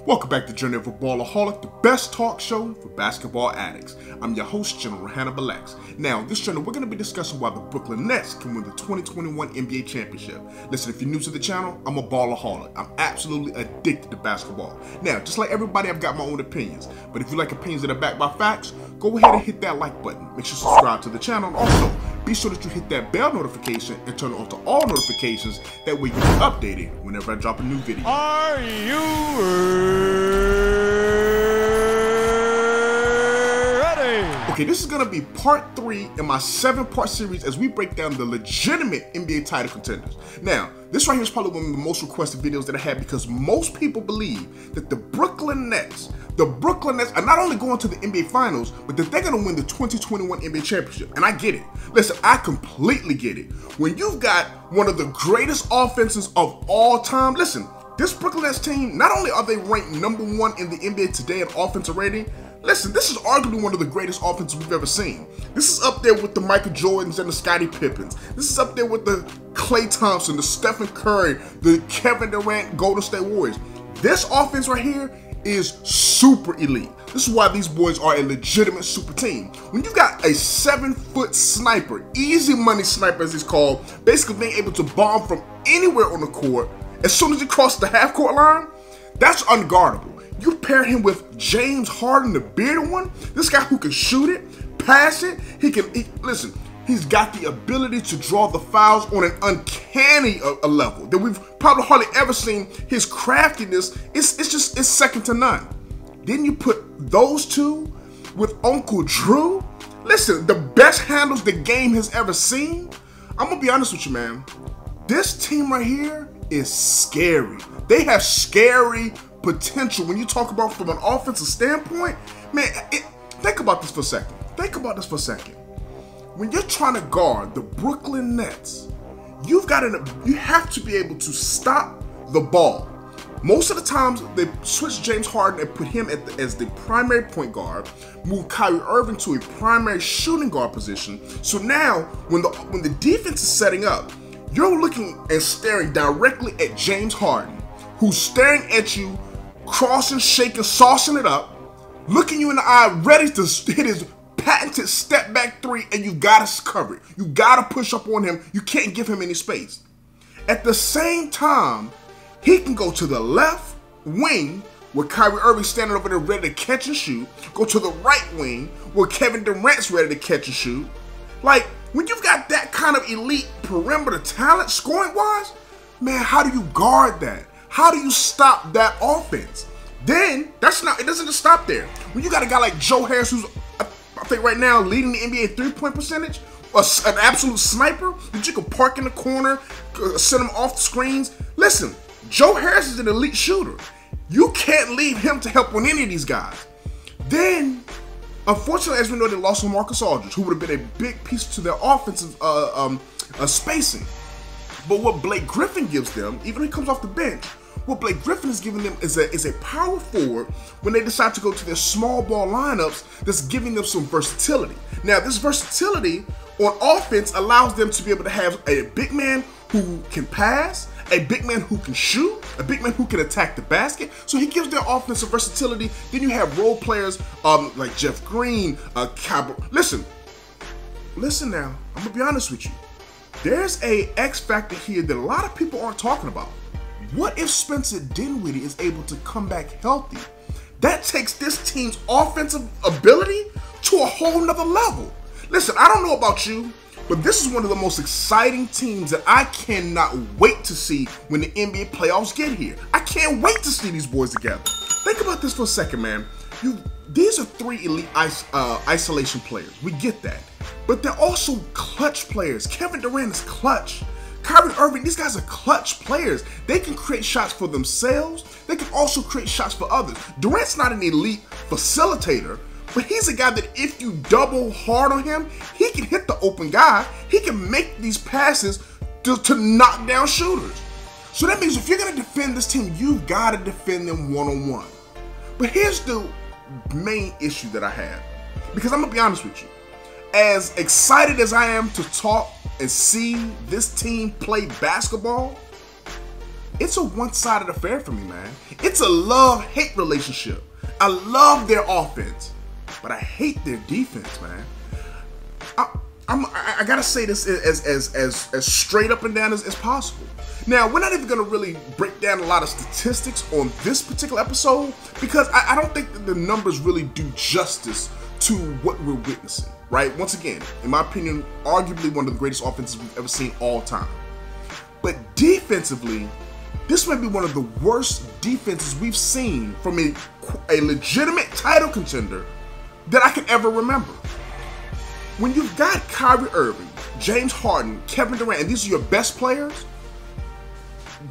Welcome back to Journey of a Ballaholic, the best talk show for basketball addicts. I'm your host, General HannibalYamro. Now, this channel, we're going to be discussing why the Brooklyn Nets can win the 2021 NBA Championship. Listen, if you're new to the channel, I'm a ballaholic. I'm absolutely addicted to basketball. Now, just like everybody, I've got my own opinions. But if you like opinions that are backed by facts, go ahead and hit that like button. Make sure to subscribe to the channel. And also, be sure that you hit that bell notification and turn it on to all notifications. That way you get updated whenever I drop a new video. Are you ready? Okay, this is going to be part 3 in my 7-part series as we break down the legitimate NBA title contenders. Now, this right here is probably one of the most requested videos that I had because most people believe that the Brooklyn Nets are not only going to the NBA Finals, but that they're going to win the 2021 NBA Championship. And I get it. Listen, I completely get it. When you've got one of the greatest offenses of all time, listen, this Brooklyn Nets team, not only are they ranked #1 in the NBA today in offensive rating, listen, this is arguably one of the greatest offenses we've ever seen. This is up there with the Michael Jordans and the Scottie Pippens. This is up there with the Klay Thompson, the Stephen Curry, the Kevin Durant Golden State Warriors. This offense right here is super elite. This is why these boys are a legitimate super team. When you've got a 7-foot sniper, easy money sniper as he's called, basically being able to bomb from anywhere on the court, as soon as he crosses the half-court line, that's unguardable. You pair him with James Harden, the bearded one, this guy who can shoot it, pass it, listen, he's got the ability to draw the fouls on an uncanny level that we've probably hardly ever seen. His craftiness, it's second to none. Then you put those two with Uncle Drew. Listen, the best handles the game has ever seen. I'm gonna be honest with you, man. This team right here is scary. They have scary potential when you talk about from an offensive standpoint. Man, think about this for a second. Think about this for a second. When you're trying to guard the Brooklyn Nets, you have to be able to stop the ball. Most of the times, they switch James Harden and put him as the primary point guard, move Kyrie Irving to a primary shooting guard position. So now, when the defense is setting up, you're looking and staring directly at James Harden, who's staring at you, crossing, shaking, saucing it up, looking you in the eye, ready to hit his patented step back 3, and you gotta cover it. You gotta push up on him. You can't give him any space. At the same time, he can go to the left wing where Kyrie Irving's standing over there ready to catch and shoot, go to the right wing where Kevin Durant's ready to catch and shoot. Like, when you've got that kind of elite perimeter talent scoring-wise, man, how do you guard that? How do you stop that offense? Then, it doesn't just stop there. When you got a guy like Joe Harris, who's, I think right now, leading the NBA 3-point percentage, an absolute sniper that you can park in the corner, send him off the screens. Listen, Joe Harris is an elite shooter. You can't leave him to help on any of these guys. Then, unfortunately, as we know, they lost Marcus Aldridge, who would have been a big piece to their offensive spacing. But what Blake Griffin gives them, even when he comes off the bench, what Blake Griffin is giving them is a power forward when they decide to go to their small ball lineups that's giving them some versatility. Now, this versatility on offense allows them to be able to have a big man who can pass, a big man who can shoot, a big man who can attack the basket. So he gives their offensive versatility. Then you have role players like Jeff Green, Listen now, I'm gonna be honest with you. There's a X factor here that a lot of people aren't talking about. What if Spencer Dinwiddie is able to come back healthy? That takes this team's offensive ability to a whole nother level. Listen, I don't know about you, but this is one of the most exciting teams that I cannot wait to see when the NBA playoffs get here. I can't wait to see these boys together. Think about this for a second, man. These are 3 elite isolation players. We get that. But they're also clutch players. Kevin Durant is clutch. Kyrie Irving, these guys are clutch players. They can create shots for themselves. They can also create shots for others. Durant's not an elite facilitator, but he's a guy that if you double hard on him, he can hit the open guy. He can make these passes to knock down shooters. So that means if you're going to defend this team, you've got to defend them one-on-one. But here's the main issue that I have. Because I'm going to be honest with you. As excited as I am to talk and see this team play basketball, it's a one-sided affair for me, man. It's a love-hate relationship. I love their offense, but I hate their defense, man. I gotta say this as straight up and down as possible. Now, we're not even gonna really break down a lot of statistics on this particular episode because I don't think that the numbers really do justice to what we're witnessing, right? Once again, in my opinion, arguably one of the greatest offenses we've ever seen all time. But defensively, this might be one of the worst defenses we've seen from a legitimate title contender that I can ever remember. When you've got Kyrie Irving, James Harden, Kevin Durant, and these are your best players,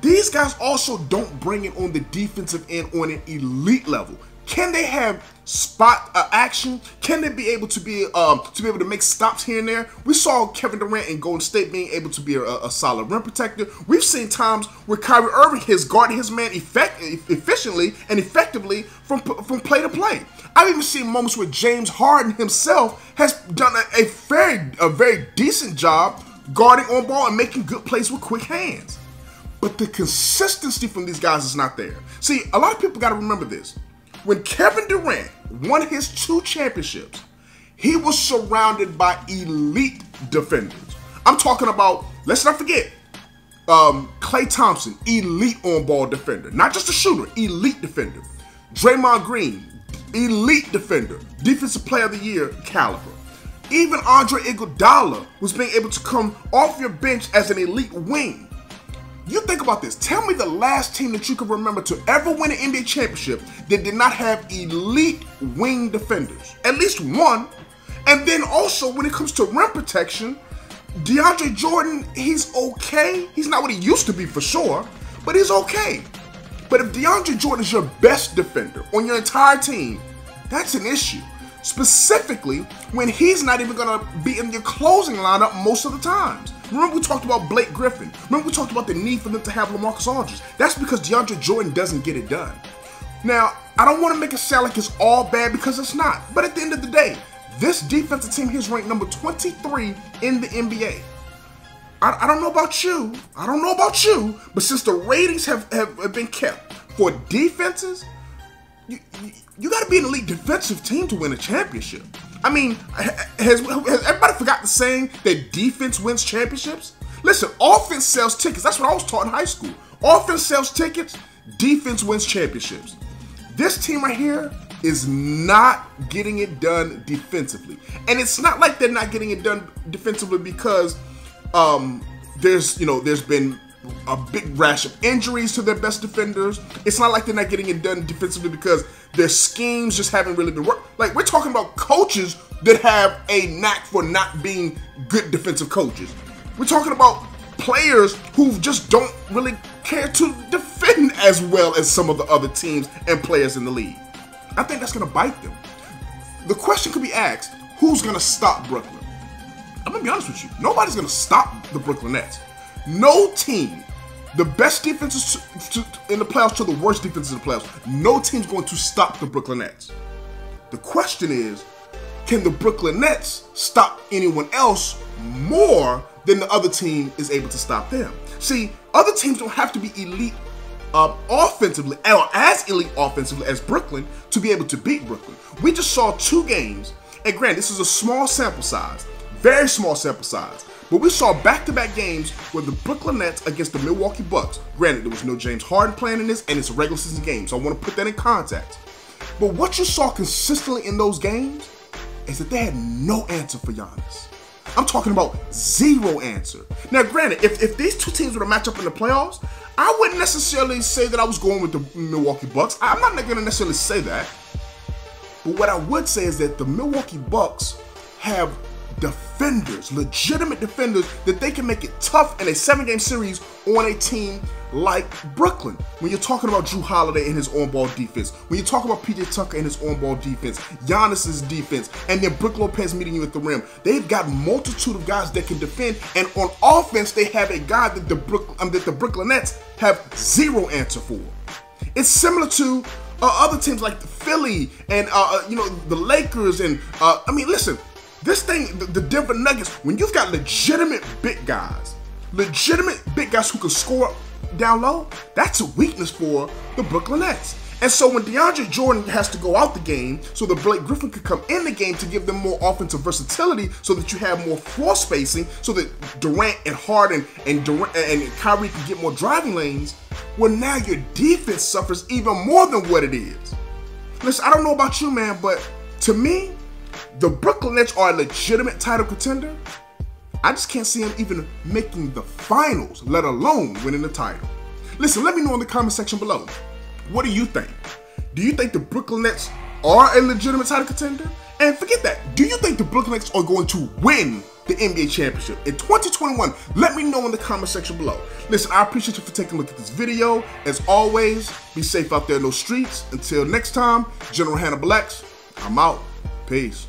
these guys also don't bring it on the defensive end on an elite level. Can they have spot action? Can they be able to make stops here and there? We saw Kevin Durant in Golden State being able to be a solid rim protector. We've seen times where Kyrie Irving has guarded his man efficiently and effectively from play to play. I've even seen moments where James Harden himself has done a very decent job guarding on ball and making good plays with quick hands. But the consistency from these guys is not there. See, a lot of people got to remember this. When Kevin Durant won his 2 championships, he was surrounded by elite defenders. I'm talking about, let's not forget, Klay Thompson, elite on-ball defender. Not just a shooter, elite defender. Draymond Green, elite defender. Defensive Player of the Year caliber. Even Andre Iguodala was being able to come off your bench as an elite wing. You think about this. Tell me the last team that you can remember to ever win an NBA championship that did not have elite wing defenders. At least one. And then also when it comes to rim protection, DeAndre Jordan, he's okay. He's not what he used to be for sure, but he's okay. But if DeAndre Jordan is your best defender on your entire team, that's an issue. Specifically when he's not even going to be in your closing lineup most of the times. Remember we talked about Blake Griffin. Remember we talked about the need for them to have LaMarcus Aldridge. That's because DeAndre Jordan doesn't get it done. Now, I don't want to make it sound like it's all bad because it's not. But at the end of the day, this defensive team here is ranked number 23 in the NBA. I don't know about you. I don't know about you. But since the ratings have been kept for defenses, you got to be an elite defensive team to win a championship. I mean, has everybody forgot the saying that defense wins championships? Listen, offense sells tickets. That's what I was taught in high school. Offense sells tickets, defense wins championships. This team right here is not getting it done defensively. And it's not like they're not getting it done defensively because there's been a big rash of injuries to their best defenders. It's not like they're not getting it done defensively because their schemes just haven't really been working. Like, we're talking about coaches that have a knack for not being good defensive coaches. We're talking about players who just don't really care to defend as well as some of the other teams and players in the league. I think that's going to bite them. The question could be asked, who's going to stop Brooklyn? I'm going to be honest with you. Nobody's going to stop the Brooklyn Nets. No team, the best defenses in the playoffs to the worst defenses in the playoffs, no team's going to stop the Brooklyn Nets. The question is, can the Brooklyn Nets stop anyone else more than the other team is able to stop them? See, other teams don't have to be elite offensively, or as elite offensively as Brooklyn to be able to beat Brooklyn. We just saw 2 games, and granted, this is a small sample size, very small sample size. But we saw back-to-back games where the Brooklyn Nets against the Milwaukee Bucks. Granted, there was no James Harden playing in this, and it's a regular season game, so I want to put that in context. But what you saw consistently in those games is that they had no answer for Giannis. I'm talking about 0 answer. Now, granted, if these 2 teams were to match up in the playoffs, I wouldn't necessarily say that I was going with the Milwaukee Bucks. I'm not going to necessarily say that. But what I would say is that the Milwaukee Bucks have defenders, legitimate defenders, that they can make it tough in a 7-game series on a team like Brooklyn. When you're talking about Drew Holiday and his on-ball defense, when you're talking about PJ Tucker and his on-ball defense, Giannis's defense, and then Brook Lopez meeting you at the rim, they've got multitude of guys that can defend, and on offense, they have a guy that the Brooklyn Nets have 0 answer for. It's similar to other teams like the Philly and the Lakers, and I mean, listen. This thing, the Denver Nuggets, when you've got legitimate big guys who can score down low, that's a weakness for the Brooklyn Nets. And so when DeAndre Jordan has to go out the game so that Blake Griffin could come in the game to give them more offensive versatility so that you have more floor spacing so that Durant and Harden and Kyrie can get more driving lanes, well, now your defense suffers even more than what it is. Listen, I don't know about you, man, but to me, the Brooklyn Nets are a legitimate title contender. I just can't see them even making the finals, let alone winning the title. Listen, let me know in the comment section below. What do you think? Do you think the Brooklyn Nets are a legitimate title contender? And forget that, do you think the Brooklyn Nets are going to win the NBA championship in 2021? Let me know in the comment section below. Listen, I appreciate you for taking a look at this video. As always, be safe out there in those streets. Until next time, General Hannibal X, I'm out. Peace.